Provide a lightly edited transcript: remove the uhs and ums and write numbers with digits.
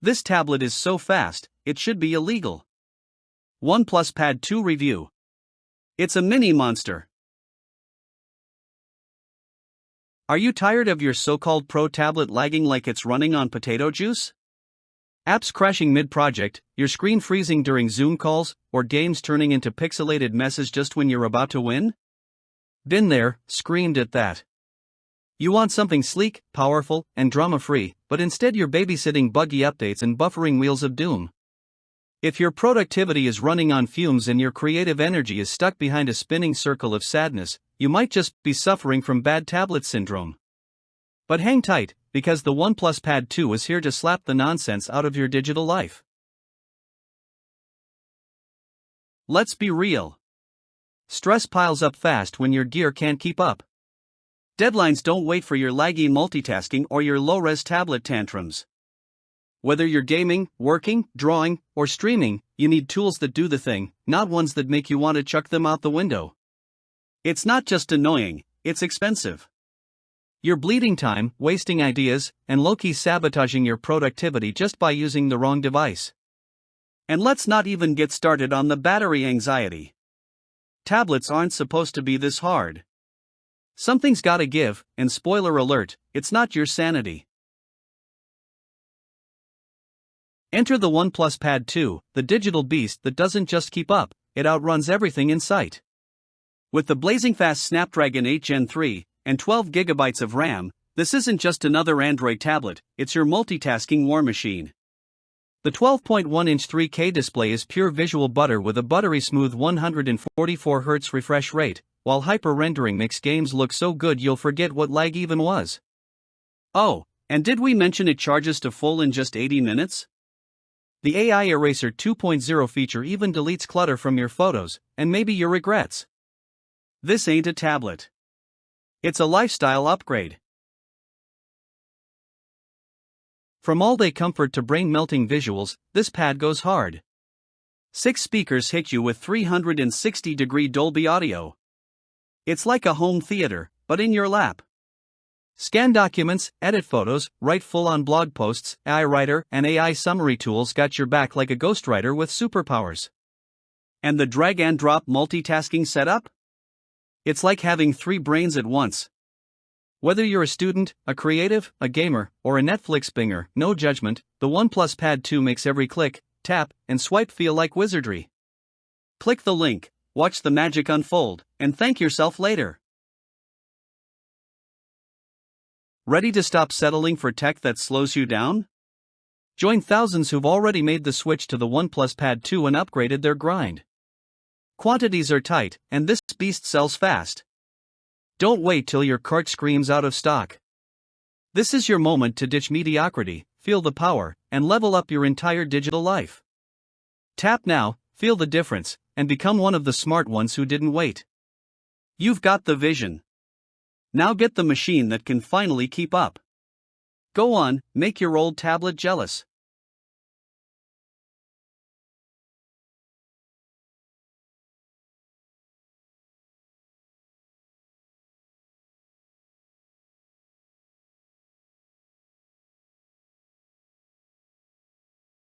This tablet is so fast, it should be illegal. OnePlus Pad 2 review. It's a mini monster. Are you tired of your so-called pro tablet lagging like it's running on potato juice? Apps crashing mid-project, your screen freezing during Zoom calls, or games turning into pixelated messes just when you're about to win? Been there, screamed at that. You want something sleek, powerful, and drama-free, but instead you're babysitting buggy updates and buffering wheels of doom. If your productivity is running on fumes and your creative energy is stuck behind a spinning circle of sadness, you might just be suffering from bad tablet syndrome. But hang tight, because the OnePlus Pad 2 is here to slap the nonsense out of your digital life. Let's be real. Stress piles up fast when your gear can't keep up. Deadlines don't wait for your laggy multitasking or your low-res tablet tantrums. Whether you're gaming, working, drawing, or streaming, you need tools that do the thing, not ones that make you want to chuck them out the window. It's not just annoying, it's expensive. You're bleeding time, wasting ideas, and low-key sabotaging your productivity just by using the wrong device. And let's not even get started on the battery anxiety. Tablets aren't supposed to be this hard. Something's gotta give, and spoiler alert, it's not your sanity. Enter the OnePlus Pad 2, the digital beast that doesn't just keep up, it outruns everything in sight. With the blazing fast Snapdragon 8 Gen 3 and 12 GB of RAM, this isn't just another Android tablet, it's your multitasking war machine. The 12.1-inch 3K display is pure visual butter with a buttery smooth 144Hz refresh rate, while hyper-rendering makes games look so good you'll forget what lag even was. Oh, and did we mention it charges to full in just 80 minutes? The AI Eraser 2.0 feature even deletes clutter from your photos, and maybe your regrets. This ain't a tablet. It's a lifestyle upgrade. From all-day comfort to brain-melting visuals, this pad goes hard. 6 speakers hit you with 360-degree Dolby audio. It's like a home theater, but in your lap. Scan documents, edit photos, write full-on blog posts, AI Writer and AI summary tools got your back like a ghostwriter with superpowers. And the drag-and-drop multitasking setup? It's like having 3 brains at once. Whether you're a student, a creative, a gamer, or a Netflix binger, no judgment, the OnePlus Pad 2 makes every click, tap, and swipe feel like wizardry. Click the link, watch the magic unfold, and thank yourself later. Ready to stop settling for tech that slows you down? Join thousands who've already made the switch to the OnePlus Pad 2 and upgraded their grind. Quantities are tight, and this beast sells fast. Don't wait till your cart screams out of stock. This is your moment to ditch mediocrity, feel the power, and level up your entire digital life. Tap now, feel the difference, and become one of the smart ones who didn't wait. You've got the vision. Now get the machine that can finally keep up. Go on, make your old tablet jealous.